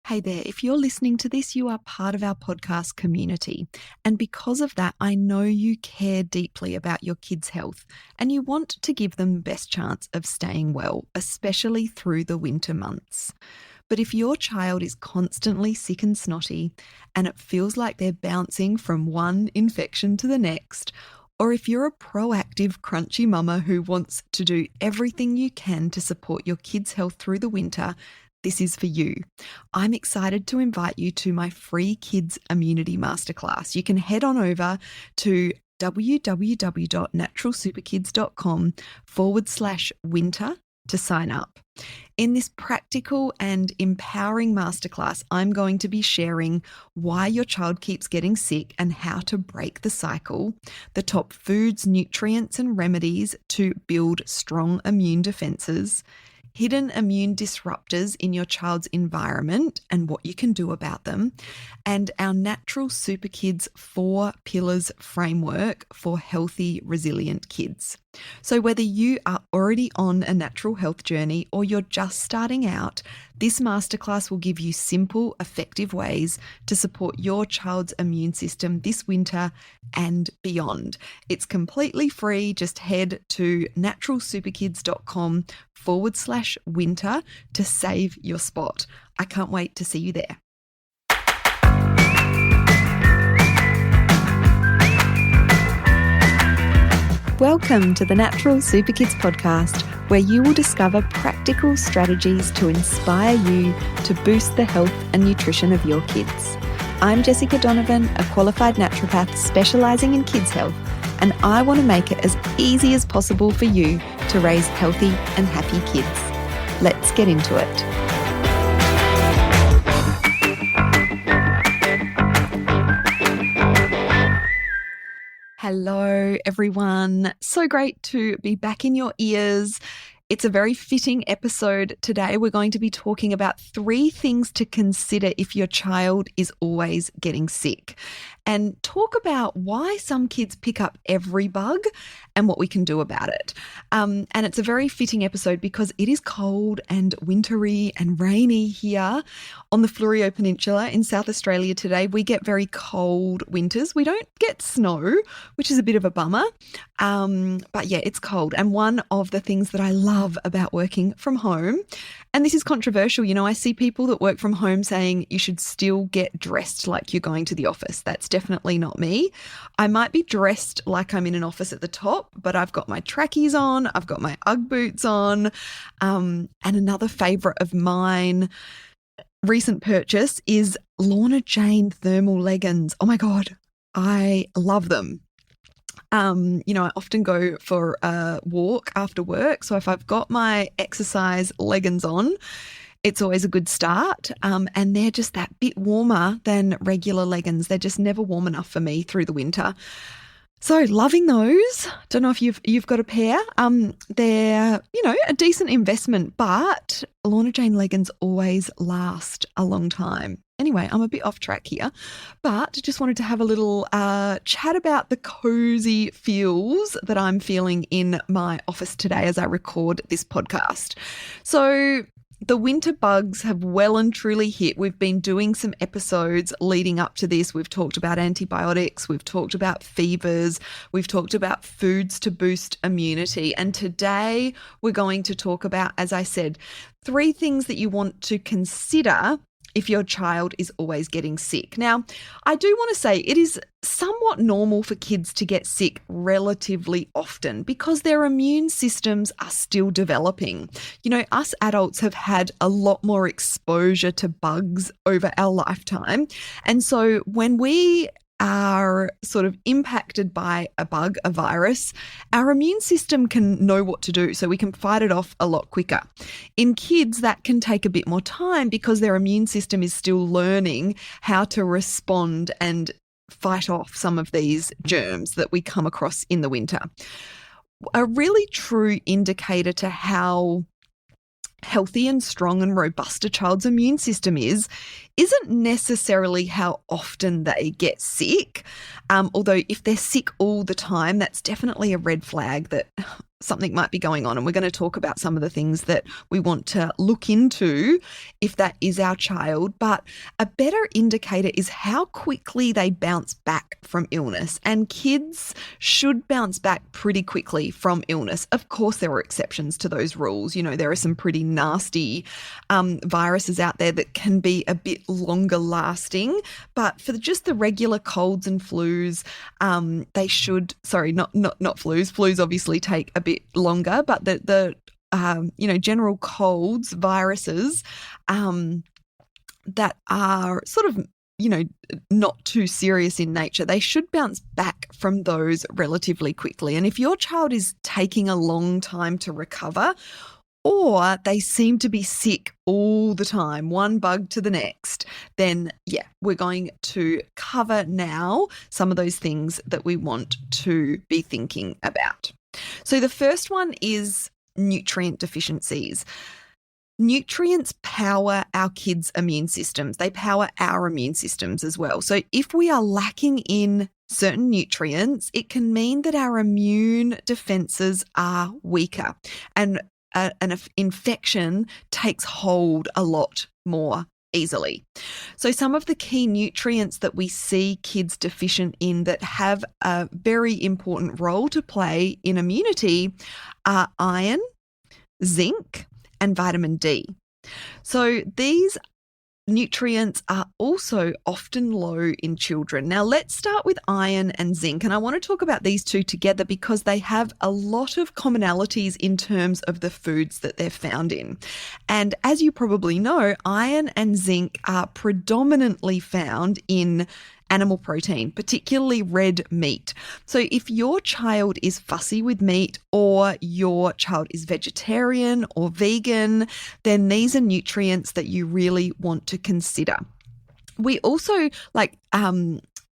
Hey there, if you're listening to this, you are part of our podcast community. And because of that, I know you care deeply about your kids' health and you want to give them the best chance of staying well, especially through the winter months. But if your child is constantly sick and snotty and it feels like they're bouncing from one infection to the next, or if you're a proactive, crunchy mama who wants to do everything you can to support your kids' health through the winter, this is for you. I'm excited to invite you to my free Kids Immunity Masterclass. You can head on over to www.naturalsuperkids.com/winter to sign up. In this practical and empowering masterclass, I'm going to be sharing why your child keeps getting sick and how to break the cycle, the top foods, nutrients, and remedies to build strong immune defenses, hidden immune disruptors in your child's environment and what you can do about them, and our Natural Super Kids 4 Pillars framework for healthy, resilient kids. So whether you are already on a natural health journey or you're just starting out, this masterclass will give you simple, effective ways to support your child's immune system this winter and beyond. It's completely free. Just head to naturalsuperkids.com/winter to save your spot. I can't wait to see you there. Welcome to the Natural Super Kids podcast, where you will discover practical strategies to inspire you to boost the health and nutrition of your kids. I'm Jessica Donovan, a qualified naturopath specialising in kids' health, and I want to make it as easy as possible for you to raise healthy and happy kids. Let's get into it. Hello, everyone. So great to be back in your ears. It's a very fitting episode today. We're going to be talking about 3 things to consider if your child is always getting sick, and talk about why some kids pick up every bug and what we can do about it. And it's a very fitting episode because it is cold and wintry and rainy here on the Fleurieu Peninsula in South Australia today. We get very cold winters. We don't get snow, which is a bit of a bummer. But yeah, it's cold. And one of the things that I love about working from home, and this is controversial, I see people that work from home saying you should still get dressed like you're going to the office. That's definitely not me. I might be dressed like I'm in an office at the top, but I've got my trackies on, I've got my Ugg boots on, and another favourite of mine, recent purchase, is Lorna Jane thermal leggings. Oh my God, I love them. I often go for a walk after work. So if I've got my exercise leggings on, it's always a good start. And they're just that bit warmer than regular leggings. They're just never warm enough for me through the winter. So loving those. Don't know if you've got a pair. They're, a decent investment, but Lorna Jane leggings always last a long time. Anyway, I'm a bit off track here, but just wanted to have a little chat about the cozy feels that I'm feeling in my office today as I record this podcast. So the winter bugs have well and truly hit. We've been doing some episodes leading up to this. We've talked about antibiotics. We've talked about fevers. We've talked about foods to boost immunity. And today we're going to talk about, as I said, 3 things that you want to consider if your child is always getting sick. Now, I do want to say it is somewhat normal for kids to get sick relatively often because their immune systems are still developing. Us adults have had a lot more exposure to bugs over our lifetime. And so when we are sort of impacted by a bug, a virus, our immune system can know what to do, so we can fight it off a lot quicker. In kids, that can take a bit more time because their immune system is still learning how to respond and fight off some of these germs that we come across in the winter. A really true indicator to how healthy and strong and robust a child's immune system isn't necessarily how often they get sick. Although if they're sick all the time, that's definitely a red flag that something might be going on. And we're going to talk about some of the things that we want to look into if that is our child. But a better indicator is how quickly they bounce back from illness. And kids should bounce back pretty quickly from illness. Of course, there are exceptions to those rules. You know, there are some pretty nasty viruses out there that can be a bit longer lasting. But for just the regular colds and flus, they should, not flus. Flus obviously take a bit longer, but the general colds, viruses that are sort of, not too serious in nature, they should bounce back from those relatively quickly. And if your child is taking a long time to recover, or they seem to be sick all the time, one bug to the next, then we're going to cover now some of those things that we want to be thinking about. So the first one is nutrient deficiencies. Nutrients power our kids' immune systems. They power our immune systems as well. So if we are lacking in certain nutrients, it can mean that our immune defenses are weaker, and an infection takes hold a lot more easily. So some of the key nutrients that we see kids deficient in that have a very important role to play in immunity are iron, zinc, and vitamin D. So these nutrients are also often low in children. Now let's start with iron and zinc, and I want to talk about these two together because they have a lot of commonalities in terms of the foods that they're found in. And as you probably know, iron and zinc are predominantly found in animal protein, particularly red meat. So if your child is fussy with meat, or your child is vegetarian or vegan, then these are nutrients that you really want to consider. We also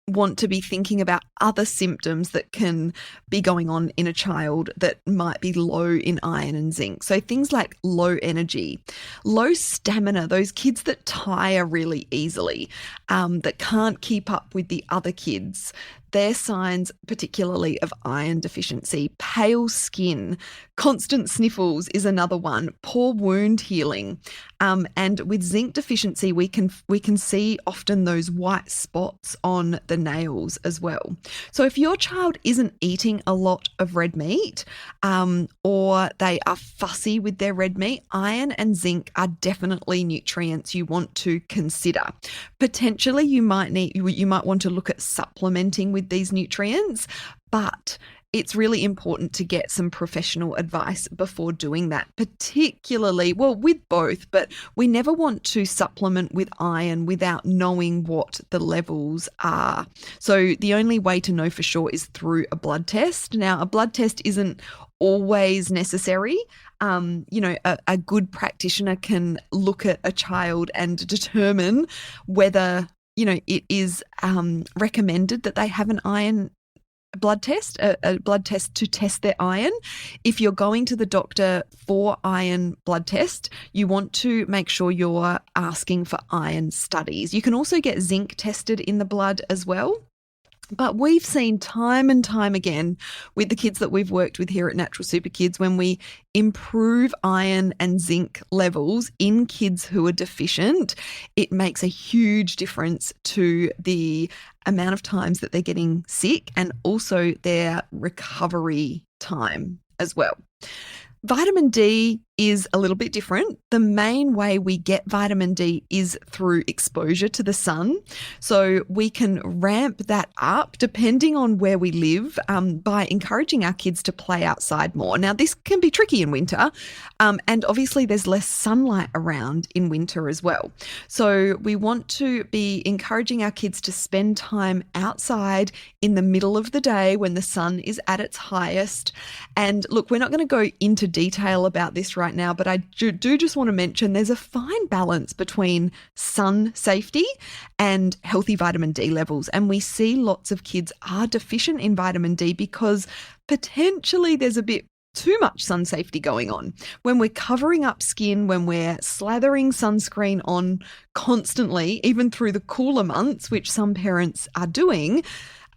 want to be thinking about other symptoms that can be going on in a child that might be low in iron and zinc. So things like low energy, low stamina, those kids that tire really easily, that can't keep up with the other kids. They're signs particularly of iron deficiency. Pale skin, constant sniffles is another one. Poor wound healing. And with zinc deficiency, we can see often those white spots on the nails as well. So if your child isn't eating a lot of red meat, or they are fussy with their red meat, iron and zinc are definitely nutrients you want to consider. Potentially you might want to look at supplementing with these nutrients, but it's really important to get some professional advice before doing that, particularly, with both, but we never want to supplement with iron without knowing what the levels are. So the only way to know for sure is through a blood test. Now, a blood test isn't always necessary. A good practitioner can look at a child and determine whether, it is recommended that they have an iron blood test, a blood test to test their iron. If you're going to the doctor for iron blood test, you want to make sure you're asking for iron studies. You can also get zinc tested in the blood as well. But we've seen time and time again with the kids that we've worked with here at Natural Super Kids, when we improve iron and zinc levels in kids who are deficient, it makes a huge difference to the amount of times that they're getting sick and also their recovery time as well. Vitamin D is a little bit different. The main way we get vitamin D is through exposure to the sun. So we can ramp that up depending on where we live, by encouraging our kids to play outside more. Now, this can be tricky in winter, and obviously there's less sunlight around in winter as well. So we want to be encouraging our kids to spend time outside in the middle of the day when the sun is at its highest. And look, we're not going to go into detail about this right now, but I do just want to mention there's a fine balance between sun safety and healthy vitamin D levels. And we see lots of kids are deficient in vitamin D because potentially there's a bit too much sun safety going on. When we're covering up skin, when we're slathering sunscreen on constantly, even through the cooler months, which some parents are doing,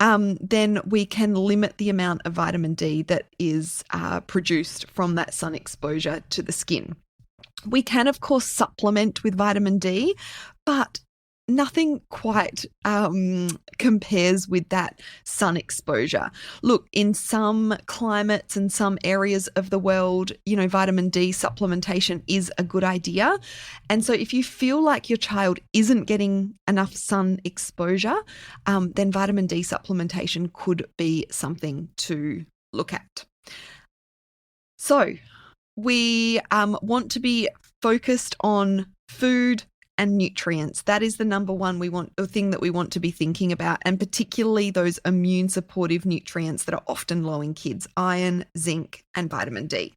then we can limit the amount of vitamin D that is produced from that sun exposure to the skin. We can, of course, supplement with vitamin D, but nothing quite compares with that sun exposure. Look, in some climates and some areas of the world, vitamin D supplementation is a good idea. And so if you feel like your child isn't getting enough sun exposure, then vitamin D supplementation could be something to look at. So we want to be focused on food and nutrients. That is the number one thing that we want to be thinking about, and particularly those immune supportive nutrients that are often low in kids: iron, zinc, and vitamin D.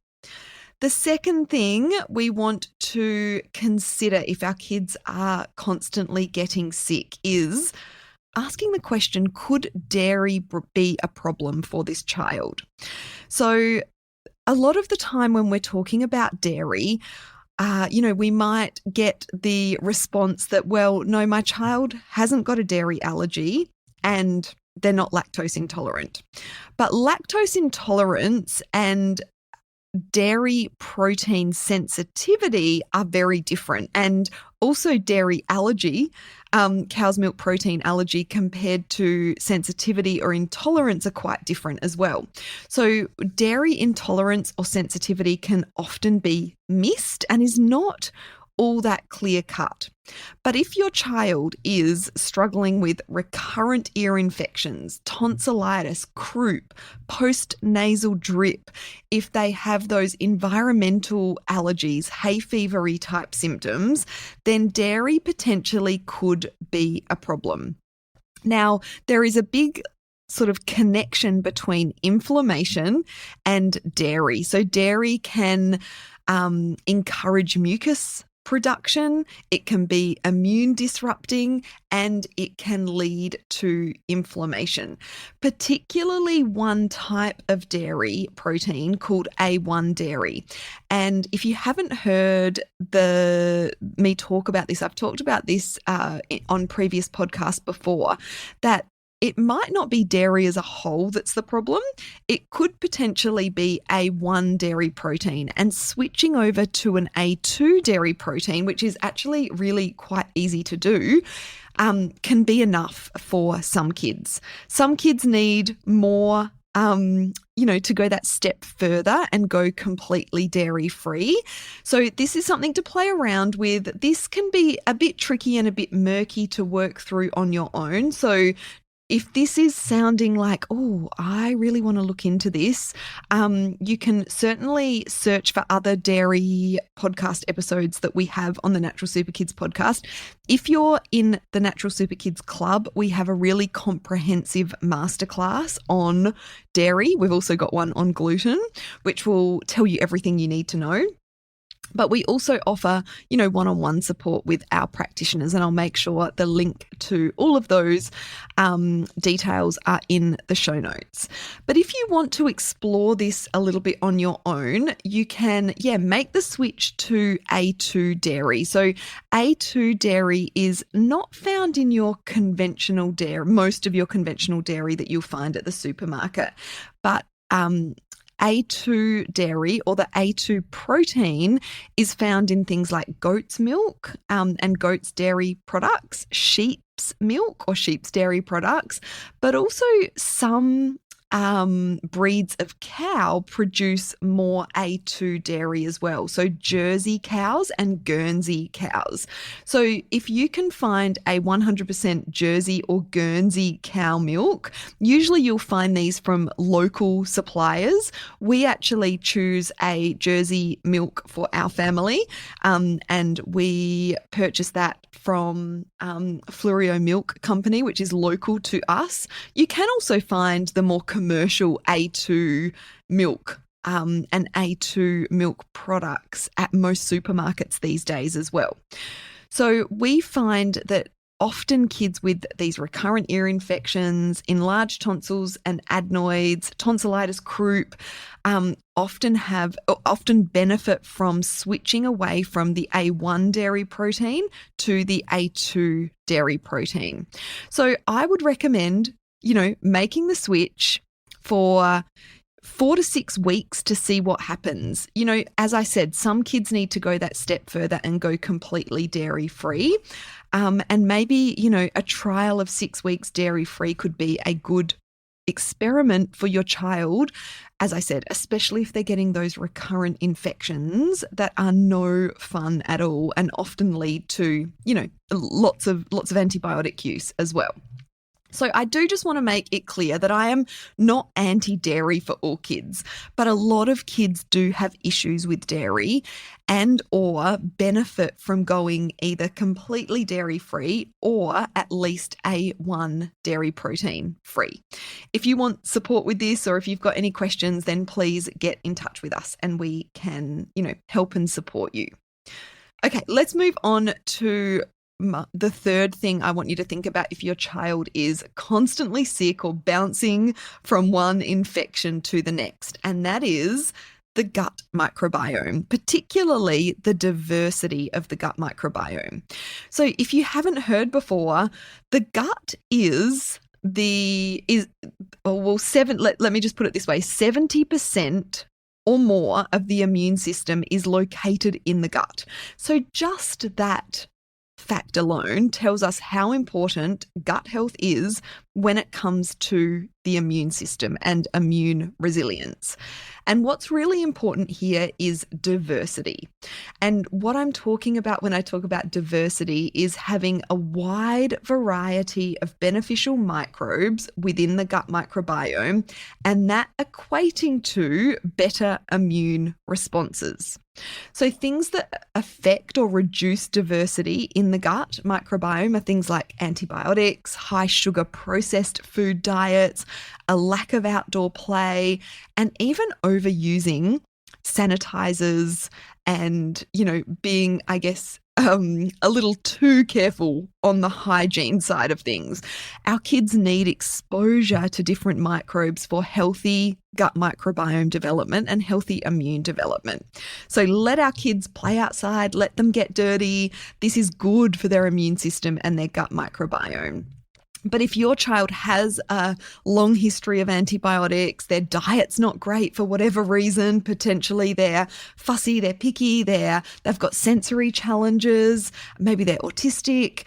The second thing we want to consider if our kids are constantly getting sick is asking the question, could dairy be a problem for this child? So a lot of the time when we're talking about dairy, we might get the response that, well, no, my child hasn't got a dairy allergy and they're not lactose intolerant. But lactose intolerance and dairy protein sensitivity are very different. And also dairy allergy, cow's milk protein allergy compared to sensitivity or intolerance are quite different as well. So dairy intolerance or sensitivity can often be missed and is not all that clear cut. But if your child is struggling with recurrent ear infections, tonsillitis, croup, post-nasal drip, if they have those environmental allergies, hay fevery type symptoms, then dairy potentially could be a problem. Now, there is a big sort of connection between inflammation and dairy. So dairy can encourage mucus production, it can be immune disrupting, and it can lead to inflammation, particularly one type of dairy protein called A1 dairy. And if you haven't heard me talk about this, I've talked about this on previous podcasts before, that it might not be dairy as a whole that's the problem. It could potentially be A1 dairy protein, and switching over to an A2 dairy protein, which is actually really quite easy to do, can be enough for some kids. Some kids need more to go that step further and go completely dairy free. So this is something to play around with. This can be a bit tricky and a bit murky to work through on your own. So if this is sounding like, oh, I really want to look into this, you can certainly search for other dairy podcast episodes that we have on the Natural Super Kids podcast. If you're in the Natural Super Kids Club, we have a really comprehensive masterclass on dairy. We've also got one on gluten, which will tell you everything you need to know. But we also offer, one-on-one support with our practitioners, and I'll make sure the link to all of those details are in the show notes. But if you want to explore this a little bit on your own, you can, make the switch to A2 dairy. So A2 dairy is not found in your conventional dairy, most of your conventional dairy that you'll find at the supermarket, but A2 dairy, or the A2 protein, is found in things like goat's milk and goat's dairy products, sheep's milk or sheep's dairy products, but also some breeds of cow produce more A2 dairy as well. So Jersey cows and Guernsey cows. So if you can find a 100% Jersey or Guernsey cow milk, usually you'll find these from local suppliers. We actually choose a Jersey milk for our family, and we purchase that from Fluorio Milk Company, which is local to us. You can also find the more commercial A2 milk and A2 milk products at most supermarkets these days as well. So we find that often kids with these recurrent ear infections, enlarged tonsils and adenoids, tonsillitis, croup, often benefit from switching away from the A1 dairy protein to the A2 dairy protein. So I would recommend making the switch for 4 to 6 weeks to see what happens. As I said, some kids need to go that step further and go completely dairy free. And maybe, a trial of 6 weeks dairy free could be a good experiment for your child, as I said, especially if they're getting those recurrent infections that are no fun at all and often lead to, lots of antibiotic use as well. So I do just want to make it clear that I am not anti-dairy for all kids, but a lot of kids do have issues with dairy and or benefit from going either completely dairy-free or at least A1 dairy protein free. If you want support with this or if you've got any questions, then please get in touch with us and we can, help and support you. Okay, let's move on to the third thing I want you to think about if your child is constantly sick or bouncing from one infection to the next, and that is the gut microbiome, particularly the diversity of the gut microbiome. So if you haven't heard before, the gut let me just put it this way, 70% or more of the immune system is located in the gut. So just that fact alone tells us how important gut health is when it comes to the immune system and immune resilience. And what's really important here is diversity. And what I'm talking about when I talk about diversity is having a wide variety of beneficial microbes within the gut microbiome, and that equating to better immune responses. So things that affect or reduce diversity in the gut microbiome are things like antibiotics, high sugar processed food diets, a lack of outdoor play, and even overusing sanitizers and, being, I guess, a little too careful on the hygiene side of things. Our kids need exposure to different microbes for healthy gut microbiome development and healthy immune development. So let our kids play outside, let them get dirty. This is good for their immune system and their gut microbiome. But if your child has a long history of antibiotics, their diet's not great for whatever reason, potentially they're fussy, they're picky, they've got sensory challenges, maybe they're autistic,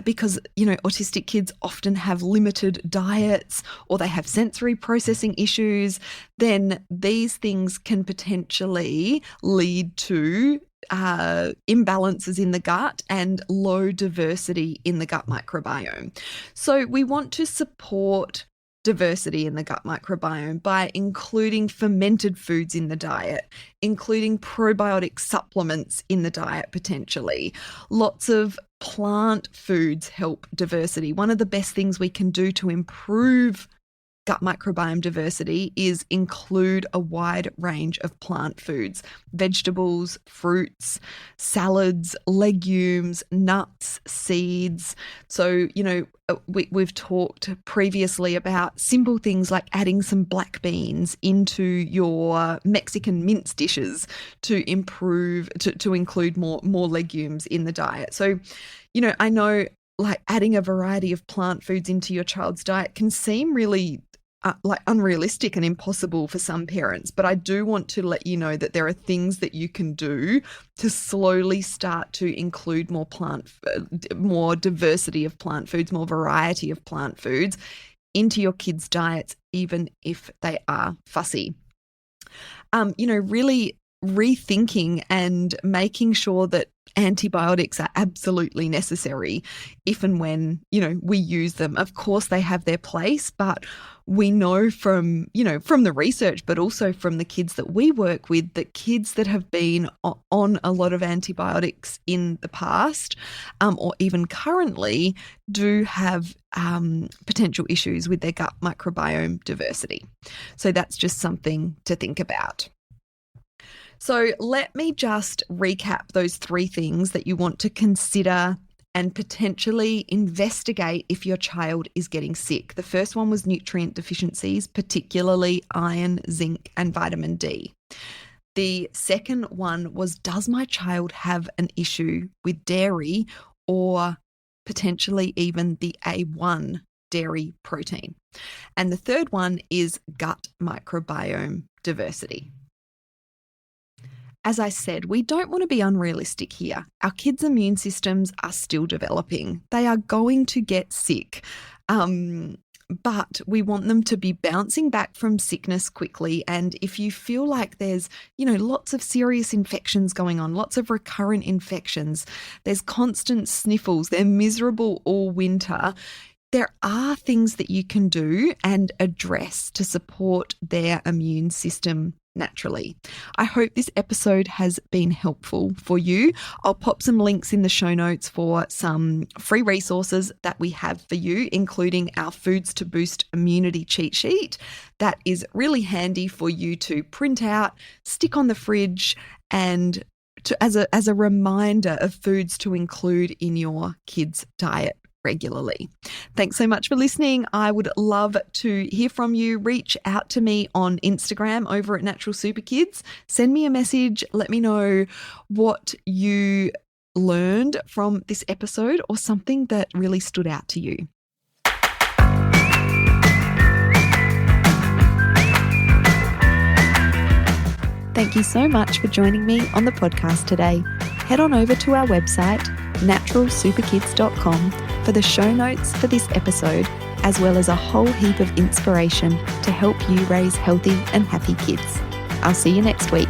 because, autistic kids often have limited diets or they have sensory processing issues, then these things can potentially lead to imbalances in the gut and low diversity in the gut microbiome. So we want to support diversity in the gut microbiome by including fermented foods in the diet, including probiotic supplements in the diet potentially. Lots of plant foods help diversity. One of the best things we can do to improve gut microbiome diversity is include a wide range of plant foods, vegetables, fruits, salads, legumes, nuts, seeds. So, we've talked previously about simple things like adding some black beans into your Mexican mince dishes to improve, to include more legumes in the diet. So, I know like adding a variety of plant foods into your child's diet can seem really unrealistic and impossible for some parents, but I do want to let you know that there are things that you can do to slowly start to include more diversity of plant foods, more variety of plant foods into your kids' diets, even if they are fussy. Really rethinking and making sure that antibiotics are absolutely necessary if and when, we use them. Of course, they have their place, but we know from the research, but also from the kids that we work with, that kids that have been on a lot of antibiotics in the past, or even currently, do have potential issues with their gut microbiome diversity. So that's just something to think about. So let me just recap those 3 things that you want to consider and potentially investigate if your child is getting sick. The first one was nutrient deficiencies, particularly iron, zinc, and vitamin D. The second one was, does my child have an issue with dairy or potentially even the A1 dairy protein. And the third one is gut microbiome diversity. As I said, we don't want to be unrealistic here. Our kids' immune systems are still developing. They are going to get sick. But we want them to be bouncing back from sickness quickly. And if you feel like there's, lots of serious infections going on, lots of recurrent infections, there's constant sniffles, they're miserable all winter, there are things that you can do and address to support their immune system naturally. I hope this episode has been helpful for you. I'll pop some links in the show notes for some free resources that we have for you, including our Foods to Boost Immunity cheat sheet. That is really handy for you to print out, stick on the fridge, and as a reminder of foods to include in your kids' diet regularly. Thanks so much for listening. I would love to hear from you. Reach out to me on Instagram over at Natural Super Kids. Send me a message. Let me know what you learned from this episode or something that really stood out to you. Thank you so much for joining me on the podcast today. Head on over to our website, naturalsuperkids.com, for the show notes for this episode, as well as a whole heap of inspiration to help you raise healthy and happy kids. I'll see you next week.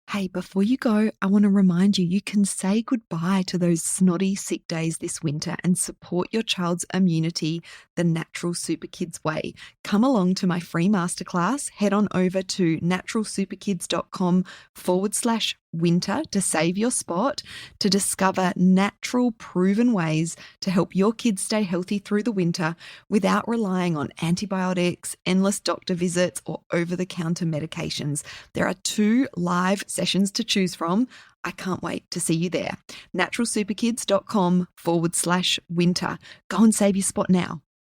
Hey, before you go, I want to remind you can say goodbye to those snotty sick days this winter and support your child's immunity the Natural Super Kids way. Come along to my free masterclass. Head on over to naturalsuperkids.com/winter to save your spot, to discover natural proven ways to help your kids stay healthy through the winter without relying on antibiotics, endless doctor visits, or over-the-counter medications. There are 2 live sessions to choose from. I can't wait to see you there. naturalsuperkids.com/winter. Go and save your spot now.